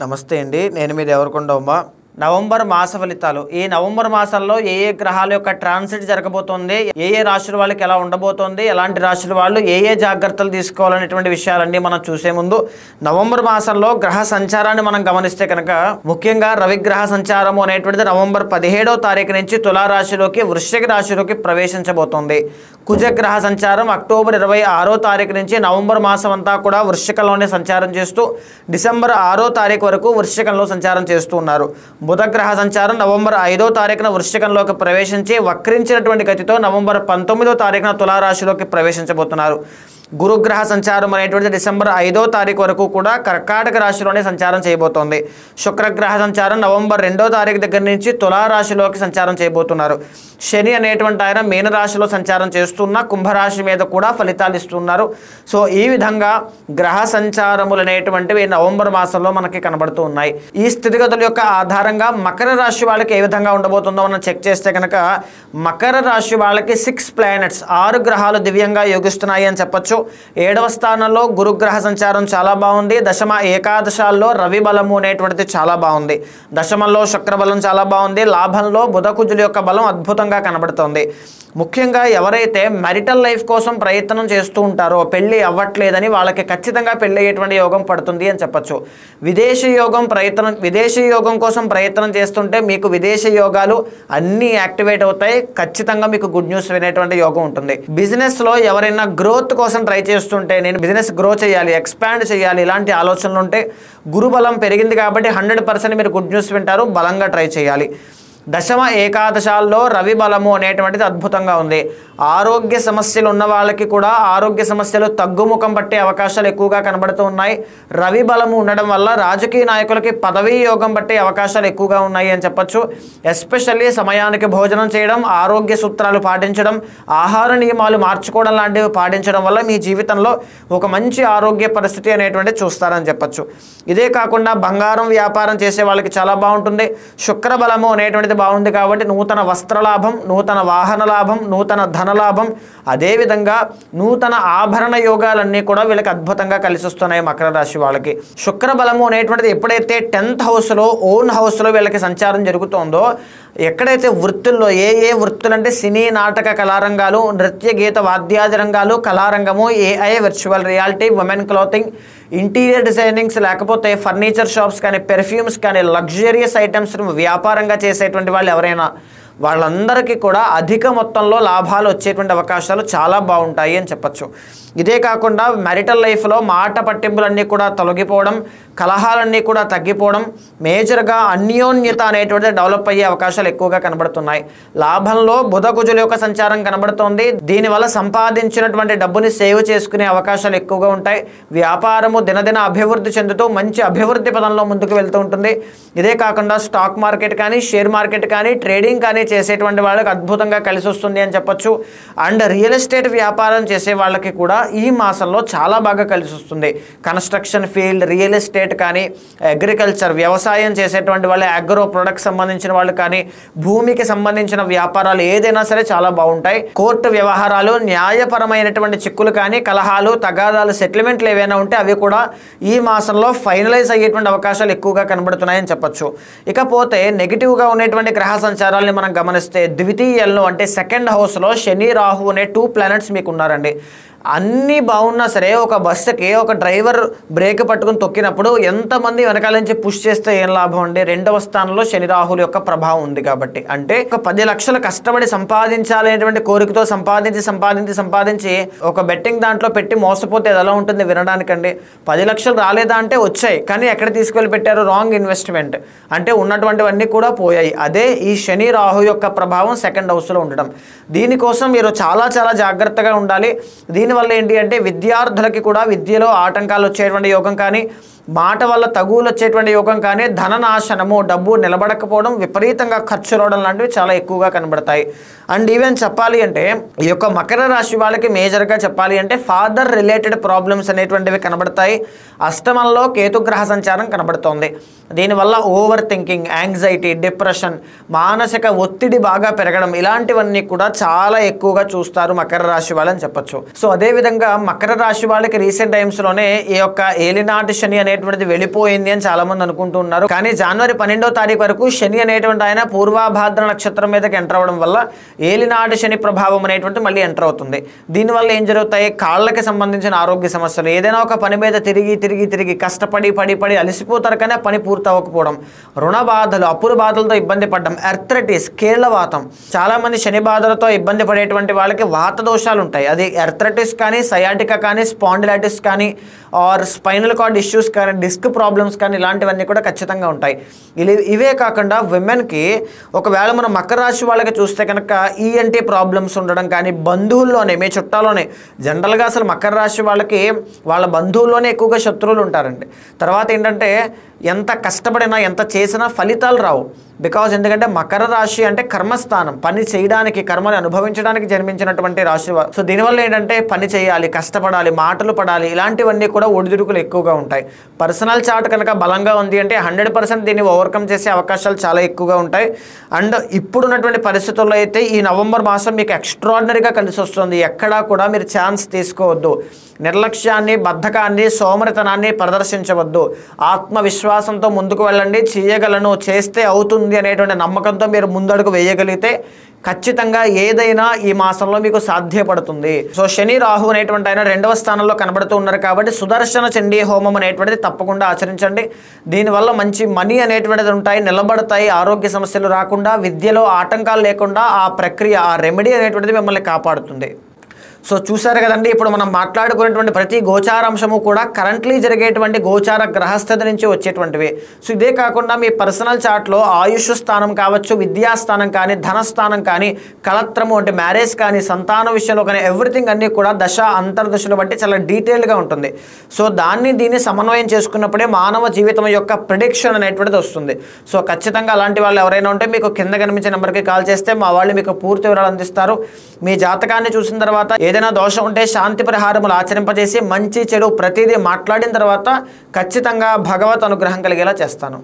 నమస్తే అండి. నేను మీ దేవరకొండ ఉమా. నవంబర్ మాస ఫలితాలు. ఈ నవంబర్ మాసంలో ఏ ఏ గ్రహాల యొక్క ట్రాన్సిట్ జరగబోతోంది, ఏ ఏ రాశుల వాళ్ళకి ఎలా ఉండబోతోంది, ఎలాంటి రాశుల వాళ్ళు ఏ ఏ జాగ్రత్తలు తీసుకోవాలనేటువంటి విషయాలన్నీ మనం చూసే ముందు నవంబర్ మాసంలో గ్రహ సంచారాన్ని మనం గమనిస్తే కనుక ముఖ్యంగా రవిగ్రహ సంచారము అనేటువంటిది నవంబర్ 17వ తారీఖు నుంచి తులారాశిలోకి వృశ్చిక రాశిలోకి ప్రవేశించబోతోంది. కుజగ్రహ సంచారం అక్టోబర్ 26వ తారీఖు నుంచి నవంబర్ మాసం అంతా కూడా వృశ్చికంలోనే సంచారం చేస్తూ డిసెంబర్ 6వ తారీఖు వరకు వృశ్చికంలో సంచారం చేస్తూ ఉన్నారు. బుధగ్రహ సంచారం నవంబర్ 5వ తారీఖున వృశ్చికంలోకి ప్రవేశించి వక్రించినటువంటి గతితో నవంబర్ 19వ తారీఖున తులారాశిలోకి ప్రవేశించబోతున్నారు. గురుగ్రహ సంచారం అనేటువంటిది డిసెంబర్ 5వ తారీఖు వరకు కూడా కర్కాటక రాశిలోనే సంచారం చేయబోతోంది. శుక్రగ్రహ సంచారం నవంబర్ 2వ తారీఖు దగ్గర నుంచి తులారాశిలోకి సంచారం చేయబోతున్నారు. శని అనేటువంటి ఆయన మీనరాశిలో సంచారం చేస్తున్న కుంభరాశి మీద కూడా ఫలితాలు ఇస్తున్నారు. సో ఈ విధంగా గ్రహ సంచారములు అనేటువంటివి నవంబర్ మాసంలో మనకి కనబడుతూ ఉన్నాయి. ఈ స్థితిగతుల యొక్క ఆధారంగా మకర రాశి వాళ్ళకి ఏ విధంగా ఉండబోతుందో మనం చెక్ చేస్తే కనుక మకర రాశి వాళ్ళకి 6 ప్లానెట్స్ 6 గ్రహాలు దివ్యంగా యోగిస్తున్నాయి అని చెప్పొచ్చు. 7వ స్థానంలో గురుగ్రహ సంచారం చాలా బాగుంది. దశమ ఏకాదశాల్లో రవి బలము అనేటువంటిది చాలా బాగుంది. దశమంలో శుక్ర బలం చాలా బాగుంది. లాభంలో బుధ కుజుల యొక్క బలం అద్భుతంగా కనబడుతోంది. ముఖ్యంగా ఎవరైతే మ్యారిటల్ లైఫ్ కోసం ప్రయత్నం చేస్తూ ఉంటారో పెళ్ళి అవ్వట్లేదని వాళ్ళకి ఖచ్చితంగా పెళ్ళి అయ్యేటువంటి యోగం పడుతుంది అని చెప్పచ్చు. విదేశీ యోగం కోసం ప్రయత్నం చేస్తుంటే మీకు విదేశీ యోగాలు అన్నీ యాక్టివేట్ అవుతాయి. ఖచ్చితంగా మీకు గుడ్ న్యూస్ వినేటువంటి యోగం ఉంటుంది. బిజినెస్లో ఎవరైనా గ్రోత్ కోసం ట్రై చేస్తుంటే నేను బిజినెస్ గ్రో చేయాలి, ఎక్స్పాండ్ చేయాలి, ఇలాంటి ఆలోచనలు ఉంటే గురుబలం పెరిగింది కాబట్టి 100% మీరు గుడ్ న్యూస్ వింటారు. బలంగా ట్రై చేయాలి. దశమ ఏకాదశాల్లో రవి బలము అనేటువంటిది అద్భుతంగా ఉంది. ఆరోగ్య సమస్యలు ఉన్న వాళ్ళకి కూడా ఆరోగ్య సమస్యలు తగ్గుముఖం పట్టే అవకాశాలు ఎక్కువగా కనబడుతూ ఉన్నాయి. రవి బలము ఉండడం వల్ల రాజకీయ నాయకులకి పదవీ యోగం పట్టే అవకాశాలు ఎక్కువగా ఉన్నాయి అని చెప్పచ్చు. ఎస్పెషల్లీ సమయానికి భోజనం చేయడం, ఆరోగ్య సూత్రాలు పాటించడం, ఆహార నియమాలు మార్చుకోవడం లాంటివి పాటించడం వల్ల మీ జీవితంలో ఒక మంచి ఆరోగ్య పరిస్థితి అనేటువంటిది చూస్తారని చెప్పచ్చు. ఇదే కాకుండా బంగారం వ్యాపారం చేసే వాళ్ళకి చాలా బాగుంటుంది. శుక్ర బలము అనేటువంటిది బాగుంది కాబట్టి నూతన వస్త్రలాభం, నూతన వాహన లాభం, నూతన ధనలాభం, అదేవిధంగా నూతన ఆభరణ యోగాలన్నీ కూడా వీళ్ళకి అద్భుతంగా కలిసి వస్తున్నాయి. మకర రాశి వాళ్ళకి శుక్ర బలము అనేటువంటిది ఎప్పుడైతే 10th హౌస్లో ఓన్ హౌస్లో వీళ్ళకి సంచారం జరుగుతుందో ఎక్కడైతే వృత్తుల్లో ఏ వృత్తులు అంటే సినీ నాటక కళారంగాలు, నృత్య గీత వాద్యాది రంగాలు, కళారంగము, AI, virtual reality, women clothing, interior designings, లేకపోతే ఫర్నిచర్ షాప్స్ కానీ, పెర్ఫ్యూమ్స్ కానీ, లగ్జరియస్ ఐటమ్స్ వ్యాపారంగా చేసేటువంటి వాళ్ళు ఎవరైనా వాళ్ళందరికీ కూడా అధిక మొత్తంలో లాభాలు వచ్చేటువంటి అవకాశాలు చాలా బాగుంటాయి అని చెప్పచ్చు. ఇదే కాకుండా మ్యారిటల్ లైఫ్లో మాట పట్టింపులన్నీ కూడా తొలగిపోవడం, కలహాలన్నీ కూడా తగ్గిపోవడం, మేజర్గా అన్యోన్యత అనేటువంటిది డెవలప్ అయ్యే అవకాశాలు ఎక్కువగా కనబడుతున్నాయి. లాభంలో బుధ కుజుల యొక్క సంచారం కనబడుతోంది. దీనివల్ల సంపాదించినటువంటి డబ్బుని సేవ్ చేసుకునే అవకాశాలు ఎక్కువగా ఉంటాయి. వ్యాపారము దినదిన అభివృద్ధి చెందుతూ మంచి అభివృద్ధి పదంలో ముందుకు వెళ్తూ ఉంటుంది. ఇదే కాకుండా స్టాక్ మార్కెట్ కానీ, షేర్ మార్కెట్ కానీ, ట్రేడింగ్ కానీ చేసేటువంటి వాళ్ళకి అద్భుతంగా కలిసి వస్తుంది అని చెప్పొచ్చు. అండ్ రియల్ ఎస్టేట్ వ్యాపారం చేసే వాళ్ళకి కూడా ఈ మాసంలో చాలా బాగా కలిసి వస్తుంది. కన్స్ట్రక్షన్ ఫీల్డ్, రియల్ ఎస్టేట్ కానీ, అగ్రికల్చర్ వ్యవసాయం చేసేటువంటి వాళ్ళు, అగ్రో ప్రొడక్ట్స్ సంబంధించిన వాళ్ళు కానీ, భూమికి సంబంధించిన వ్యాపారాలు ఏదైనా సరే చాలా బాగుంటాయి. కోర్టు వ్యవహారాలు, న్యాయపరమైనటువంటి చిక్కులు కానీ, కలహాలు, తగాదాలు, సెటిల్మెంట్లు ఏవైనా ఉంటే అవి కూడా ఈ మాసంలో ఫైనలైజ్ అయ్యేటువంటి అవకాశాలు ఎక్కువగా కనబడుతున్నాయని చెప్పొచ్చు. ఇకపోతే నెగిటివ్గా ఉన్నటువంటి గ్రహ సంచారాలని మనం గమనిస్తే ద్వితీయంలో అంటే 2nd హౌస్లో శని, రాహు అనే 2 ప్లానెట్స్ మీకు ఉన్నారండి. అన్నీ బాగున్నా సరే ఒక బస్సుకి ఒక డ్రైవర్ బ్రేక్ పట్టుకుని తొక్కినప్పుడు ఎంతమంది వెనకాల నుంచి పుష్ చేస్తే ఏం లాభం అండి? 2వ స్థానంలో శని రాహుల యొక్క ప్రభావం ఉంది కాబట్టి, అంటే ఒక 10 లక్షలు కష్టపడి సంపాదించాలనేటువంటి కోరికతో సంపాదించి ఒక బెట్టింగ్ దాంట్లో పెట్టి మోసపోతే ఎలా ఉంటుంది వినడానికండి? 10 లక్షలు రాలేదా అంటే వచ్చాయి, కానీ ఎక్కడ తీసుకెళ్ళి పెట్టారు? రాంగ్ ఇన్వెస్ట్మెంట్, అంటే ఉన్నటువంటివన్నీ కూడా పోయాయి. అదే ఈ శని రాహు యొక్క ప్రభావం 2nd హౌస్లో ఉండడం. దీనికోసం మీరు చాలా జాగ్రత్తగా ఉండాలి. దీనివల్ల ఏంటి అంటే విద్యార్థులకి కూడా విద్యలో ఆటంకాలు వచ్చేటువంటి యోగం కానీ, మాట వల్ల తగువులు వచ్చేటువంటి యోగం కానీ, ధననాశనము, డబ్బు నిలబడకపోవడం, విపరీతంగా ఖర్చులు అవడం లాంటివి చాలా ఎక్కువగా కనబడతాయి. అండ్ ఈవెన్ చెప్పాలి అంటే ఈ యొక్క మకర రాశి వాళ్ళకి మేజర్గా చెప్పాలి అంటే ఫాదర్ రిలేటెడ్ ప్రాబ్లమ్స్ అనేటువంటివి కనబడతాయి. అష్టమంలో కేతుగ్రహ సంచారం కనబడుతోంది. దీనివల్ల ఓవర్ థింకింగ్, యాంగ్జైటీ, డిప్రెషన్, మానసిక ఒత్తిడి బాగా పెరగడం, ఇలాంటివన్నీ కూడా చాలా ఎక్కువగా చూస్తారు మకర రాశి వాళ్ళని చెప్పచ్చు. సో అదేవిధంగా మకర రాశి వాళ్ళకి రీసెంట్ టైమ్స్లోనే ఈ యొక్క ఏలినాటి శని అనే అనేటువంటిది వెళ్ళిపోయింది అని చాలా మంది అనుకుంటూ ఉన్నారు. కానీ జనవరి 12వ తారీఖు వరకు శని అనేటువంటి ఆయన పూర్వభాద్ర నక్షత్రం మీదకి ఎంటర్ అవ్వడం వల్ల ఏలినాటి శని ప్రభావం అనేటువంటి మళ్ళీ ఎంటర్ అవుతుంది. దీనివల్ల ఏం జరుగుతాయి, కాళ్ళకి సంబంధించిన ఆరోగ్య సమస్యలు, ఏదైనా ఒక పని మీద తిరిగి కష్టపడి పడి అలసిపోతారు కానీ ఆ పని పూర్తి అవ్వకపోవడం, రుణ బాధలు, అప్పుల బాధలతో ఇబ్బంది పడడం, ఎర్థరైటిస్ కీళ్లవాతం. చాలా మంది శని బాధలతో ఇబ్బంది పడేటువంటి వాళ్ళకి వాత దోషాలు ఉంటాయి. అది ఎర్థరైటిస్ కానీ, సయాటికా కానీ, స్పాండిలైటిస్ కానీ, ఆర్ స్పైనల్ కార్డ్ ఇష్యూస్ కానీ, డిస్క్ ప్రాబ్లమ్స్ కానీ, ఇలాంటివన్నీ కూడా ఖచ్చితంగా ఉంటాయి. ఇవే కాకుండా విమెన్కి ఒకవేళ మనం మకర రాశి వాళ్ళకి చూస్తే కనుక ఈఎన్టీ ప్రాబ్లమ్స్ ఉండడం కానీ, బంధువుల్లోనే మీ చుట్టాలోనే జనరల్గా అసలు మకర రాశి వాళ్ళకి వాళ్ళ బంధువుల్లోనే ఎక్కువగా శత్రువులు ఉంటారండి. తర్వాత ఏంటంటే ఎంత కష్టపడినా ఎంత చేసినా ఫలితాలు రావు. బికాజ్ ఎందుకంటే మకర రాశి అంటే కర్మస్థానం, పని చేయడానికి, కర్మని అనుభవించడానికి జన్మించినటువంటి రాశి. సో దీనివల్ల ఏంటంటే పని చేయాలి, కష్టపడాలి, మాటలు పడాలి, ఇలాంటివన్నీ కూడా ఒడిదుడుకులు ఎక్కువగా ఉంటాయి. పర్సనల్ చార్ట్ కనుక బలంగా ఉంది అంటే 100% దీన్ని ఓవర్కమ్ చేసే అవకాశాలు చాలా ఎక్కువగా ఉంటాయి. అండ్ ఇప్పుడున్నటువంటి పరిస్థితుల్లో అయితే ఈ నవంబర్ మాసం మీకు ఎక్స్ట్రాడినరీగా కలిసి వస్తుంది. ఎక్కడా కూడా మీరు ఛాన్స్ తీసుకోవద్దు. నిర్లక్ష్యాన్ని, బద్ధకాన్ని, సోమరితనాన్ని ప్రదర్శించవద్దు. ఆత్మవిశ్వాసంతో ముందుకు వెళ్ళండి. చేయగలను, చేస్తే అవుతుంది అనేటువంటి నమ్మకంతో మీరు ముందడుగు వేయగలిగితే ఖచ్చితంగా ఏదైనా ఈ మాసంలో మీకు సాధ్యపడుతుంది. సో శని రాహు అనేటువంటి ఆయన 2వ స్థానంలో కనబడుతూ ఉన్నారు కాబట్టి సుదర్శన చండీ హోమం అనేటువంటిది తప్పకుండా ఆచరించండి. దీనివల్ల మంచి మనీ అనేటువంటిది ఉంటాయి, నిలబడతాయి, ఆరోగ్య సమస్యలు రాకుండా, విద్యలో ఆటంకాలు లేకుండా ఆ ప్రక్రియ, ఆ రెమెడీ అనేటువంటిది మిమ్మల్ని కాపాడుతుంది. సో చూసారు కదండి, ఇప్పుడు మనం మాట్లాడుకునేటువంటి ప్రతి గోచారాంశము కూడా కరెంట్లీ జరిగేటువంటి గోచార గ్రహస్థితి నుంచి వచ్చేటువంటివి. సో ఇదే కాకుండా మీ పర్సనల్ చార్ట్లో ఆయుష్ స్థానం కావచ్చు, విద్యాస్థానం కానీ, ధనస్థానం కానీ, కలత్రము అంటే మ్యారేజ్ కానీ, సంతాన విషయంలో కానీ, ఎవ్రీథింగ్ అన్నీ కూడా దశ అంతర్దశలు బట్టి చాలా డీటెయిల్గా ఉంటుంది. సో దీన్ని సమన్వయం చేసుకున్నప్పుడే మానవ జీవితం యొక్క ప్రిడిక్షన్ అనేటువంటిది వస్తుంది. సో ఖచ్చితంగా అలాంటి వాళ్ళు ఎవరైనా ఉంటే మీకు కింద కనిపించే నెంబర్కి కాల్ చేస్తే మా వాళ్ళు మీకు పూర్తి వివరాలు అందిస్తారు. మీ జాతకాన్ని చూసిన తర్వాత ఏదైనా దోషం ఉంటే శాంతి పరిహారములు ఆచరింపజేసి మంచి చెడు ప్రతిదీ మాట్లాడిన తర్వాత ఖచ్చితంగా భగవత్ అనుగ్రహం కలిగేలా చేస్తాను.